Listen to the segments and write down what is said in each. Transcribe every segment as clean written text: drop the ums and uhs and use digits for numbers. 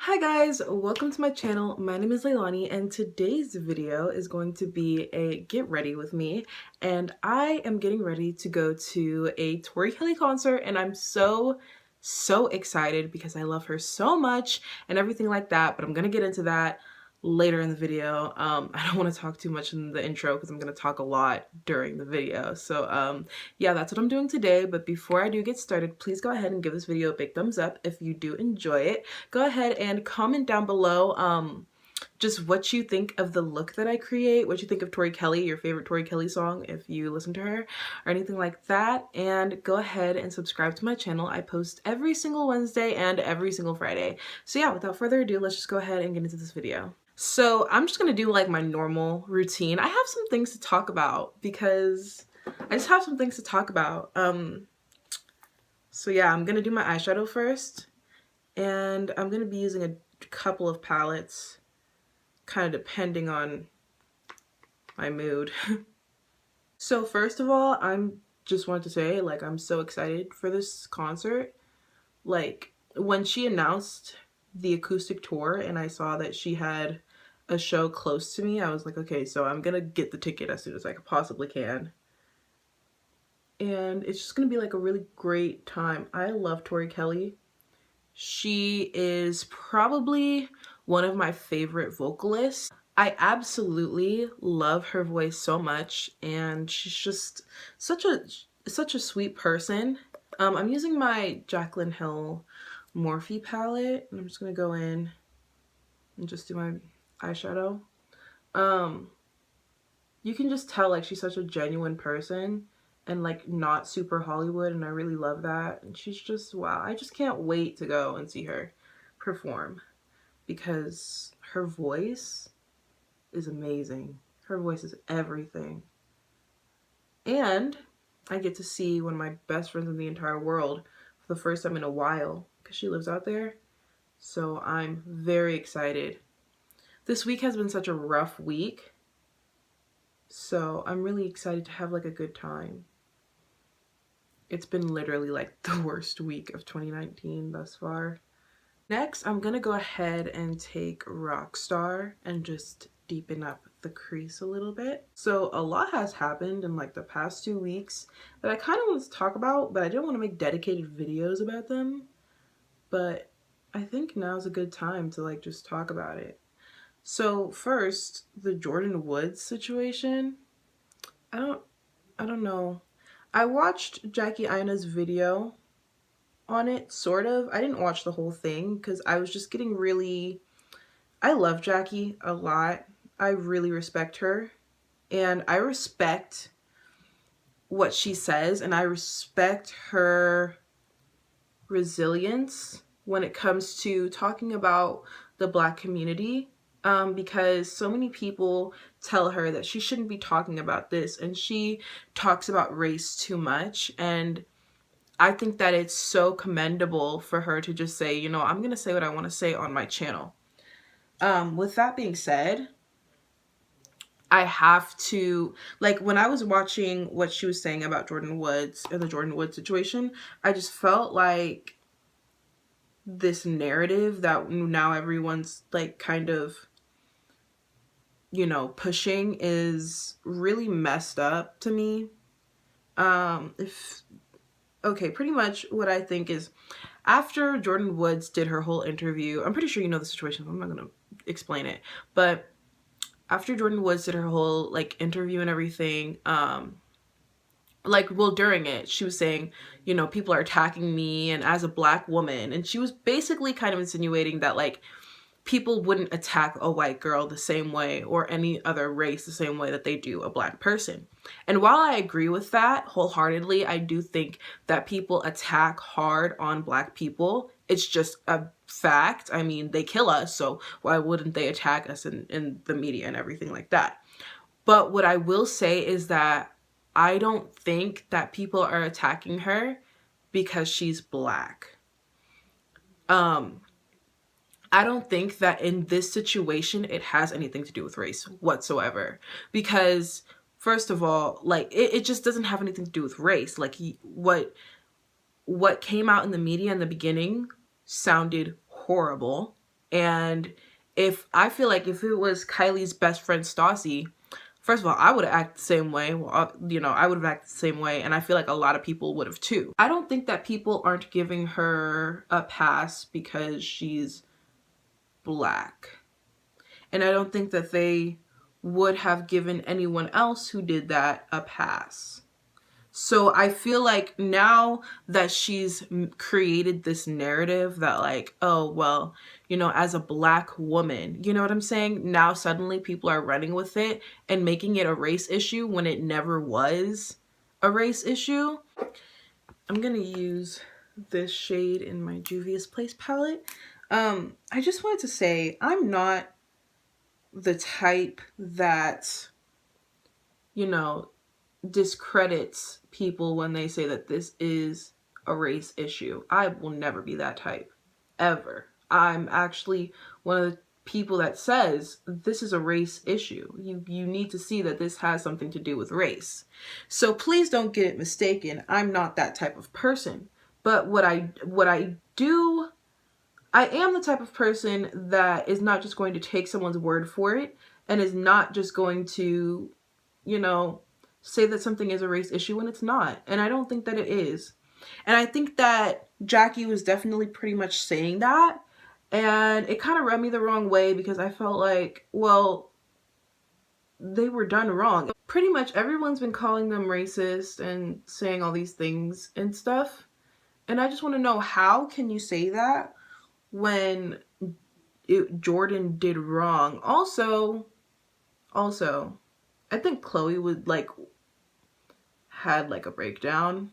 Hi guys, welcome to my channel. My name is Leilani and today's video is going to be a get ready with me, and I am getting ready to go to a Tori concert, and I'm so excited because I love her so much and everything like that, but I'm gonna get into that later in the video. I don't want to talk too much in the intro because I'm going to talk a lot during the video. So yeah, that's what I'm doing today. But before I do get started, please go ahead and give this video a big thumbs up if you do enjoy it. Go ahead and comment down below just what you think of the look that I create, what you think of Tori Kelly, your favorite Tori Kelly song if you listen to her, or anything like that. And go ahead and subscribe to my channel. I post every single Wednesday and every single Friday. So yeah, without further ado, let's just go ahead and get into this video. So I'm just gonna do like my normal routine. I have some things to talk about because I just have some things to talk about. So yeah, I'm gonna do my eyeshadow first, and I'm gonna be using a couple of palettes, kind of depending on my mood. So first of all, I'm just wanted to say, like, I'm so excited for this concert. Like, when she announced the acoustic tour and I saw that she had a show close to me, I was like, okay, so I'm gonna get the ticket as soon as I possibly can. And it's just gonna be like a really great time. I love Tori Kelly. She is probably one of my favorite vocalists. I absolutely love her voice so much, and she's just such a sweet person. I'm using my Jaclyn Hill Morphe palette, and I'm just gonna go in and just do my eyeshadow. You can just tell like she's such a genuine person and like not super Hollywood, and I really love that. And she's just, wow, I just can't wait to go and see her perform because her voice is amazing. Her voice is everything. And I get to see one of my best friends in the entire world for the first time in a while because she lives out there. So I'm very excited. This week has been such a rough week, so I'm really excited to have like a good time. It's been literally like the worst week of 2019 thus far. Next, I'm gonna go ahead and take Rockstar and just deepen up the crease a little bit. So a lot has happened in like the past 2 weeks that I kind of want to talk about, but I didn't want to make dedicated videos about them. But I think now's a good time to like just talk about it. So first, the Jordyn Woods situation. I don't know. I watched Jackie Aina's video on it, sort of. I didn't watch the whole thing because I was just getting really... I love Jackie a lot. I really respect her. And I respect what she says, and I respect her resilience when it comes to talking about the Black community. Because so many people tell her that she shouldn't be talking about this, and she talks about race too much. And I think that it's so commendable for her to just say, you know, I'm gonna say what I want to say on my channel. With that being said, I have to, like, when I was watching what she was saying about Jordyn Woods and the Jordyn Woods situation, I just felt like this narrative that now everyone's like kind of, you know, pushing is really messed up to me. Okay, pretty much what I think is, after Jordyn Woods did her whole interview, I'm pretty sure you know the situation, I'm not gonna explain it, but after Jordyn Woods did her whole like interview and everything, like, well, during it, she was saying, you know, people are attacking me and as a Black woman, and she was basically kind of insinuating that like people wouldn't attack a white girl the same way or any other race the same way that they do a Black person. And while I agree with that wholeheartedly, I do think that people attack hard on Black people. It's just a fact. I mean, they kill us, so why wouldn't they attack us in the media and everything like that? But what I will say is that I don't think that people are attacking her because she's Black. I don't think that in this situation it has anything to do with race whatsoever, because first of all, like, it just doesn't have anything to do with race. Like, what came out in the media in the beginning sounded horrible, And I feel like if it was Kylie's best friend Stassi, first of all, I would have acted the same way. Well, you know, I would have acted the same way, and I feel like a lot of people would have too. I don't think that people aren't giving her a pass because she's Black. And I don't think that they would have given anyone else who did that a pass. So I feel like now that she's created this narrative that like, oh, well, you know, as a Black woman, you know what I'm saying? Now suddenly people are running with it and making it a race issue when it never was a race issue. I'm going to use this shade in my Juvia's Place palette. I just wanted to say I'm not the type that, you know, discredits people when they say that this is a race issue. I will never be that type, ever. I'm actually one of the people that says this is a race issue. You need to see that this has something to do with race. So please don't get it mistaken. I'm not that type of person. But what I do, I am the type of person that is not just going to take someone's word for it and is not just going to, you know, say that something is a race issue when it's not. And I don't think that it is. And I think that Jackie was definitely pretty much saying that. And it kind of rubbed me the wrong way because I felt like, well, they were done wrong. Pretty much everyone's been calling them racist and saying all these things and stuff. And I just want to know, how can you say that when Jordan did wrong? Also, I think Chloe would had like a breakdown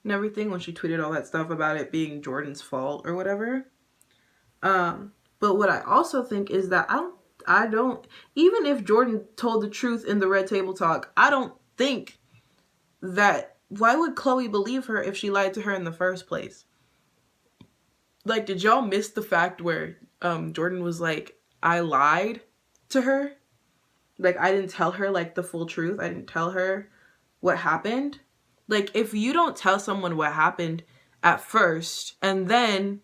and everything when she tweeted all that stuff about it being Jordan's fault or whatever. But what I also think is that I don't, even if Jordan told the truth in the Red Table Talk, I don't think that, why would Chloe believe her if she lied to her in the first place? Like, did y'all miss the fact where Jordan was like, I lied to her? Like, I didn't tell her like the full truth. I didn't tell her what happened. Like, if you don't tell someone what happened at first and then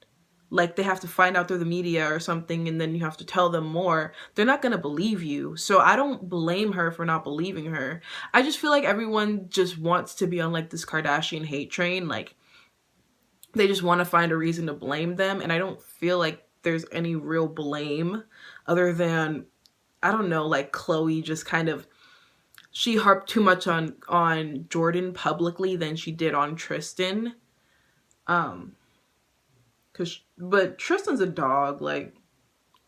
like they have to find out through the media or something and then you have to tell them more, they're not gonna believe you. So I don't blame her for not believing her. I just feel like everyone just wants to be on like this Kardashian hate train. Like, they just want to find a reason to blame them, and I don't feel like there's any real blame other than, I don't know, like Chloe just kind of, she harped too much on Jordan publicly than she did on Tristan. But Tristan's a dog. Like,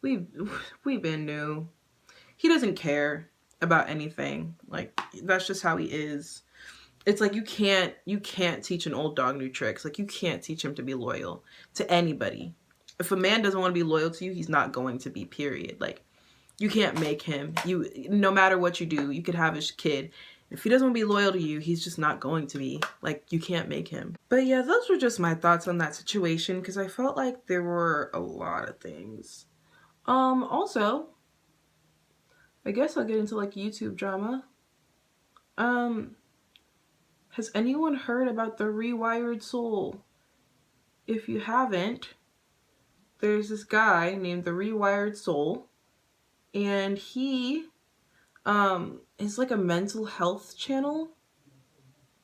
we've been new. He doesn't care about anything. Like, that's just how he is. It's like you can't teach an old dog new tricks. Like, you can't teach him to be loyal to anybody. If a man doesn't want to be loyal to you, he's not going to be, period. Like, you can't make him. No matter what you do, you could have his kid. If he doesn't want to be loyal to you, he's just not going to be. Like, you can't make him. But yeah, those were just my thoughts on that situation because I felt like there were a lot of things. Also, I guess I'll get into like YouTube drama. Has anyone heard about the Rewired soul? If you haven't, there's this guy named the Rewired Soul, and he is like a mental health channel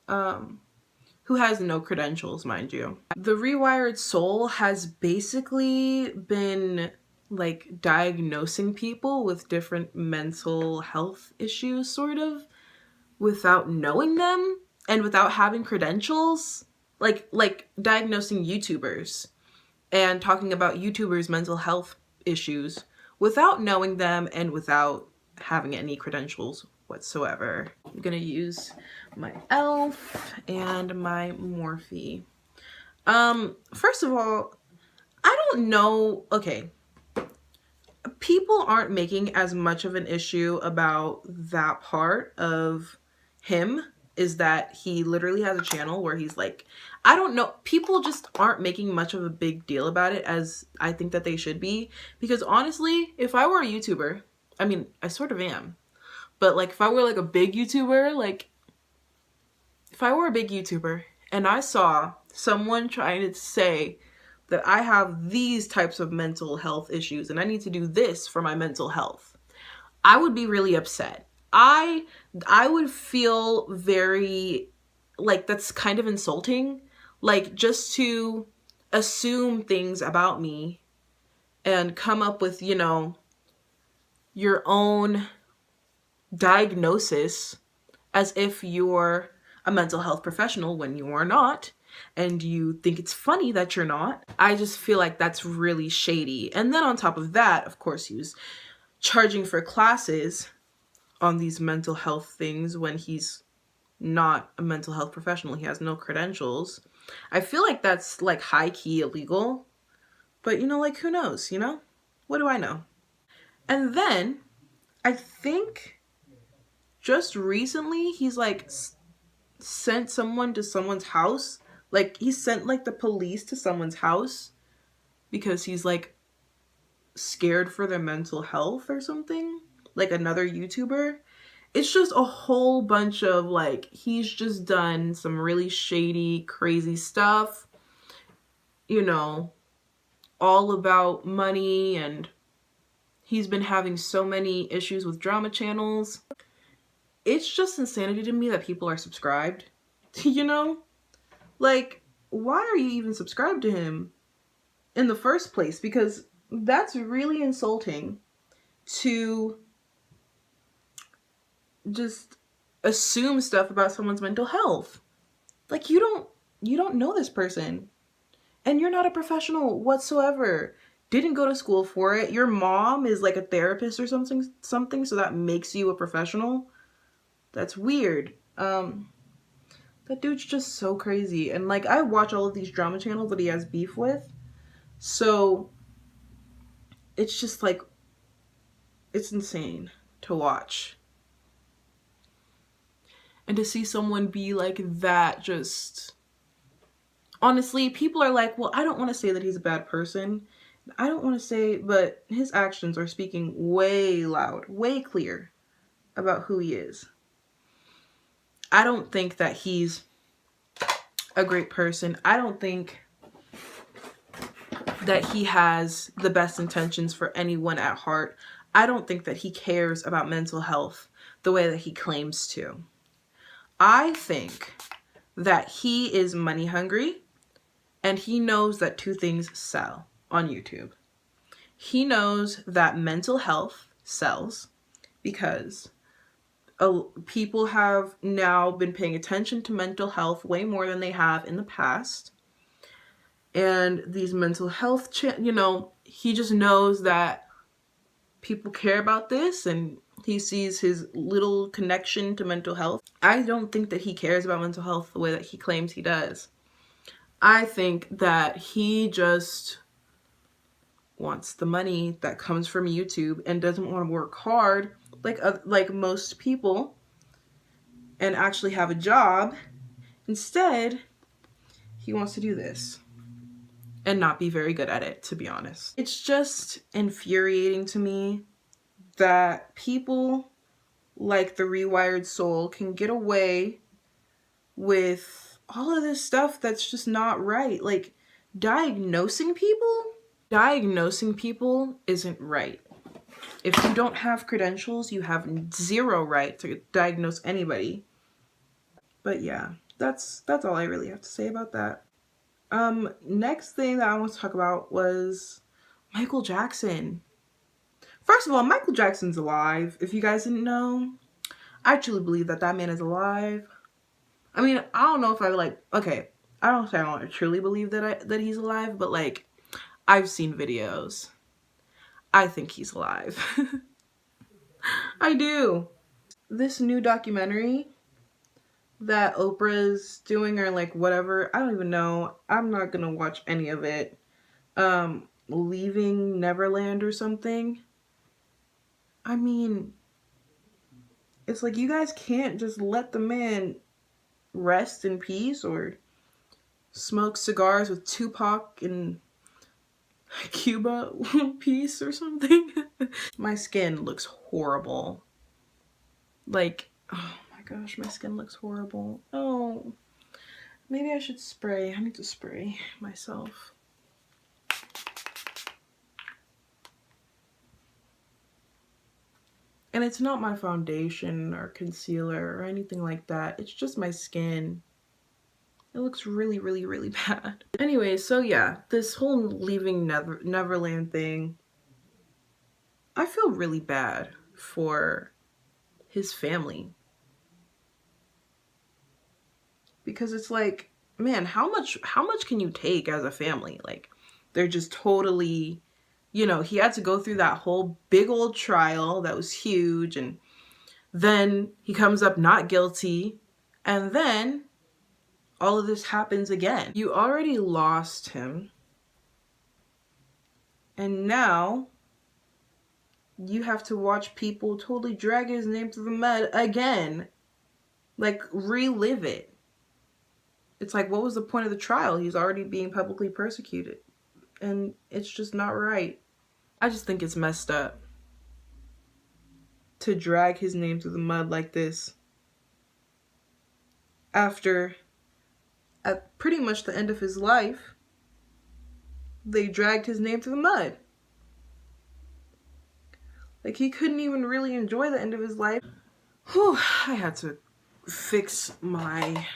who has no credentials, mind you. The Rewired Soul has basically been like diagnosing people with different mental health issues, sort of, without knowing them and without having credentials. Like diagnosing YouTubers and talking about YouTubers' mental health issues without knowing them and without having any credentials whatsoever. I'm gonna use my e.l.f. and my Morphe. First of all, I don't know, okay, people aren't making as much of an issue about that part of him, is that he literally has a channel where he's like, I don't know, people just aren't making much of a big deal about it as I think that they should be. Because honestly, if I were a YouTuber, I mean, I sort of am, but like if I were like a big YouTuber, like if I were a big YouTuber and I saw someone trying to say that I have these types of mental health issues and I need to do this for my mental health, I would be really upset. I would feel very, like, that's kind of insulting, like, just to assume things about me and come up with, you know, your own diagnosis as if you're a mental health professional when you are not, and you think it's funny that you're not. I just feel like that's really shady. And then on top of that, of course, he was charging for classes on these mental health things when he's not a mental health professional. He has no credentials. I feel like that's like high-key illegal, but you know, like, who knows, you know? What do I know? And then I think just recently he's like sent someone to someone's house. Like, he sent like the police to someone's house because he's like scared for their mental health or something, like another YouTuber. It's just a whole bunch of, like, he's just done some really shady, crazy stuff, you know, all about money, and he's been having so many issues with drama channels. It's just insanity to me that people are subscribed, you know? Like, why are you even subscribed to him in the first place? Because that's really insulting to just assume stuff about someone's mental health. Like, you don't know this person, and you're not a professional whatsoever. Didn't go to school for it. Your mom is like a therapist or something, so that makes you a professional. That's weird. That dude's just so crazy. And like, I watch all of these drama channels that he has beef with, so it's just like, it's insane to watch. And to see someone be like that, just, honestly, people are like, well, I don't want to say that he's a bad person. I don't want to say, but his actions are speaking way loud, way clear about who he is. I don't think that he's a great person. I don't think that he has the best intentions for anyone at heart. I don't think that he cares about mental health the way that he claims to. I think that he is money hungry, and he knows that two things sell on YouTube. He knows that mental health sells because people have now been paying attention to mental health way more than they have in the past. And these mental health, you know, he just knows that people care about this, and he sees his little connection to mental health. I don't think that he cares about mental health the way that he claims he does. I think that he just wants the money that comes from YouTube and doesn't want to work hard like most people and actually have a job. Instead, he wants to do this and not be very good at it, to be honest. It's just infuriating to me that people like the Rewired Soul can get away with all of this stuff that's just not right. Like, diagnosing people isn't right. If you don't have credentials, you have zero right to diagnose anybody. But yeah, that's all I really have to say about that. Next thing that I want to talk about was Michael Jackson. First of all, Michael Jackson's alive. If you guys didn't know, I truly believe that that man is alive. I mean, I don't know if I I don't say I don't truly believe that he's alive, but like, I've seen videos. I think he's alive. I do. This new documentary that Oprah's doing, or like whatever, I don't even know. I'm not gonna watch any of it. Leaving Neverland or something. I mean, it's like, you guys can't just let the man rest in peace or smoke cigars with Tupac in Cuba peace or something. My skin looks horrible. Like, oh my gosh, my skin looks horrible. Oh, maybe I should spray. I need to spray myself. And it's not my foundation or concealer or anything like that. It's just my skin. It looks really, really, really bad. Anyway, so yeah, this whole leaving Neverland thing, I feel really bad for his family. Because it's like, man, how much can you take as a family? Like, they're just totally, you know, he had to go through that whole big old trial that was huge, and then he comes up not guilty, and then all of this happens again. You already lost him, and now you have to watch people totally drag his name through the mud again. Like, relive it. It's like, what was the point of the trial? He's already being publicly persecuted. And it's just not right. I just think it's messed up to drag his name through the mud like this after, at pretty much the end of his life, they dragged his name through the mud. Like, he couldn't even really enjoy the end of his life. Whew, I had to fix my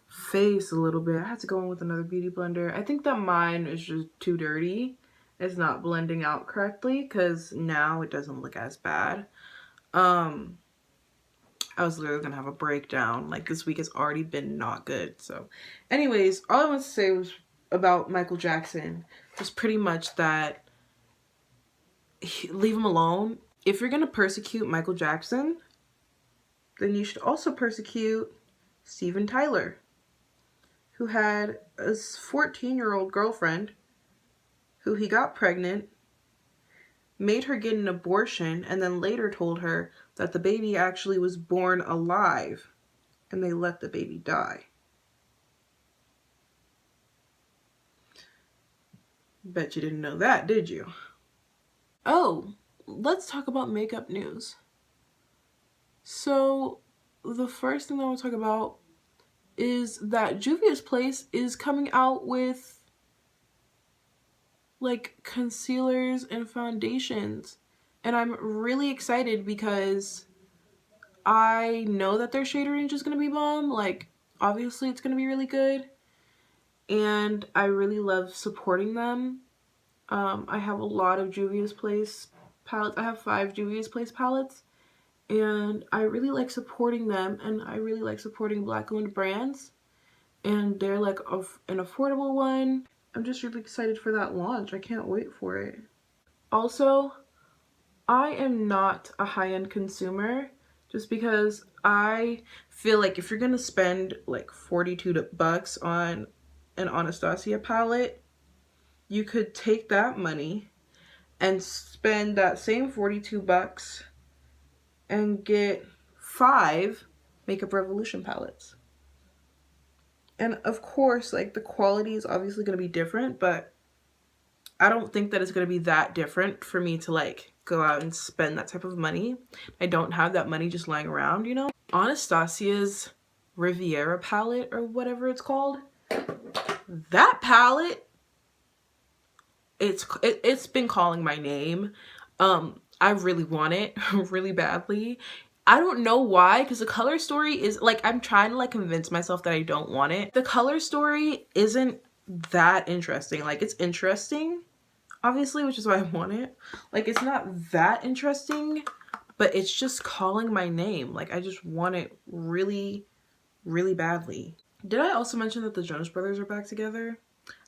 face a little bit. I had to go in with another beauty blender. I think that mine is just too dirty. It's not blending out correctly because now it doesn't look as bad. I was literally gonna have a breakdown. Like, this week has already been not good. So anyways, all I want to say was about Michael Jackson was pretty much that leave him alone. If you're gonna persecute Michael Jackson, then you should also persecute Steven Tyler, who had a 14-year-old girlfriend who he got pregnant, made her get an abortion, and then later told her that the baby actually was born alive and they let the baby die. Bet you didn't know that, did you? Oh, let's talk about makeup news. So the first thing I want to talk about is that Juvia's Place is coming out with like concealers and foundations, and I'm really excited because I know that their shade range is going to be bomb. Like, obviously it's going to be really good, and I really love supporting them. I have a lot of Juvia's Place palettes. I have 5 Juvia's Place palettes, and I really like supporting them, and I really like supporting Black-owned brands, and they're like an affordable one. I'm just really excited for that launch. I can't wait for it. Also, I am not a high-end consumer just because I feel like if you're gonna spend like $42 on an Anastasia palette, you could take that money and spend that same $42 and get 5 Makeup Revolution palettes. And of course, like, the quality is obviously going to be different, but I don't think that it's going to be that different for me to like go out and spend that type of money. I don't have that money just lying around, you know? Anastasia's Riviera palette, or whatever it's called, that palette, it's been calling my name. I really want it really badly. I don't know why, because the color story is like, I'm trying to like convince myself that I don't want it. The color story isn't that interesting. Like, it's interesting, obviously, which is why I want it. Like, it's not that interesting, but it's just calling my name. Like, I just want it really, really badly. Did I also mention that the Jonas Brothers are back together?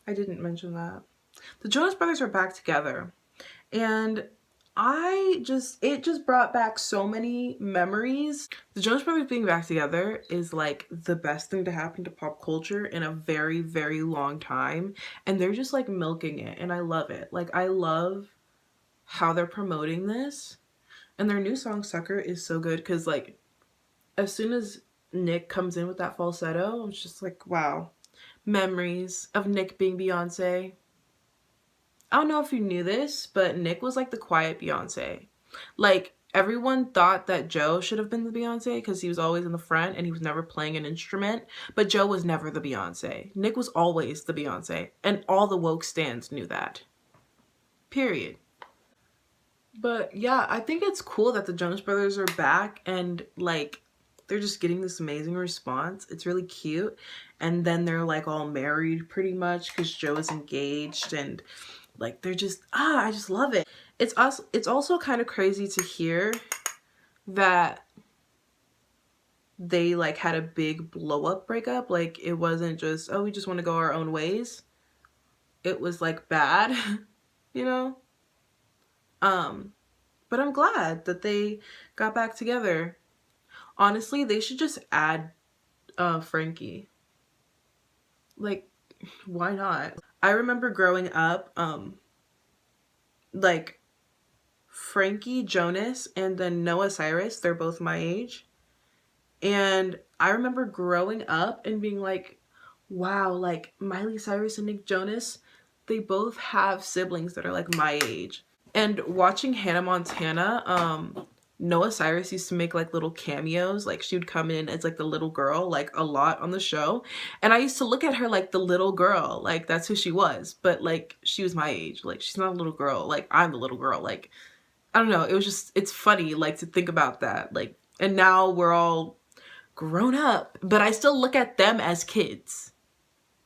I didn't mention that. The Jonas Brothers are back together, and it just brought back so many memories. The Jonas Brothers being back together is like the best thing to happen to pop culture in a very, very long time, and they're just like milking it, and I love it. Like, I love how they're promoting this, and their new song Sucker is so good, because like as soon as Nick comes in with that falsetto, it's just like, wow. Memories of Nick being Beyonce. I don't know if you knew this, but Nick was like the quiet Beyonce. Like, everyone thought that Joe should have been the Beyonce because he was always in the front and he was never playing an instrument, but Joe was never the Beyonce. Nick was always the Beyonce, and all the woke stans knew that. Period. But yeah, I think it's cool that the Jonas Brothers are back and like they're just getting this amazing response. It's really cute. And then they're like all married pretty much because Joe is engaged, and like they're just I just love it. It's also kind of crazy to hear that they like had a big blow up breakup. Like it wasn't just, oh, we just want to go our own ways. It was like bad, you know? But I'm glad that they got back together. Honestly, they should just add Frankie. Like, why not? I remember growing up, like Frankie Jonas and then Noah Cyrus, they're both my age. And I remember growing up and being like, wow, like Miley Cyrus and Nick Jonas, they both have siblings that are like my age. And watching Hannah Montana, Noah Cyrus used to make like little cameos. Like she would come in as like the little girl, like a lot on the show. And I used to look at her like the little girl, like that's who she was. But like she was my age. Like she's not a little girl. Like I'm the little girl. Like I don't know. It was just, it's funny like to think about that. Like, and now we're all grown up, but I still look at them as kids.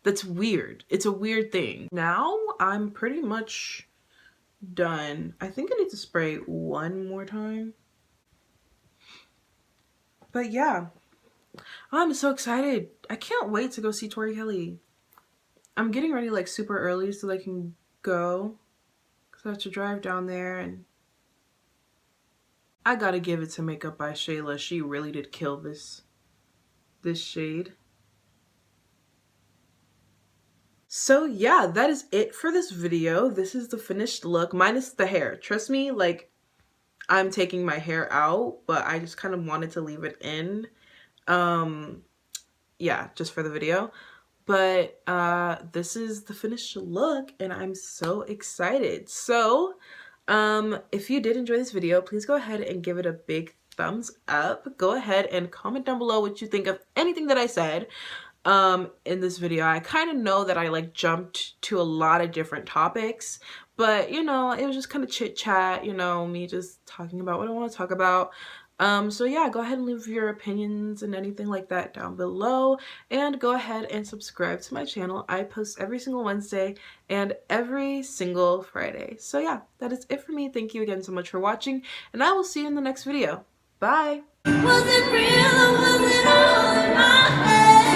That's weird. It's a weird thing. Now I'm pretty much done. I think I need to spray one more time. But yeah, I'm so excited. I can't wait to go see Tori Kelly. I'm getting ready like super early so I can go, because I have to drive down there, and I gotta give it to Makeup by Shayla. She really did kill this shade. So yeah, that is it for this video. This is the finished look, minus the hair. Trust me, like I'm taking my hair out, but I just kind of wanted to leave it in. Yeah, just for the video. But this is the finished look and I'm so excited. So if you did enjoy this video, please go ahead and give it a big thumbs up. Go ahead and comment down below what you think of anything that I said in this video. I kind of know that I like jumped to a lot of different topics, but you know, it was just kind of chit chat, you know, me just talking about what I want to talk about. So yeah, go ahead and leave your opinions and anything like that down below, and go ahead and subscribe to my channel. I post every single Wednesday and every single Friday. So yeah, that is it for me. Thank you again so much for watching, and I will see you in the next video. Bye. Was it real or was it all in my head?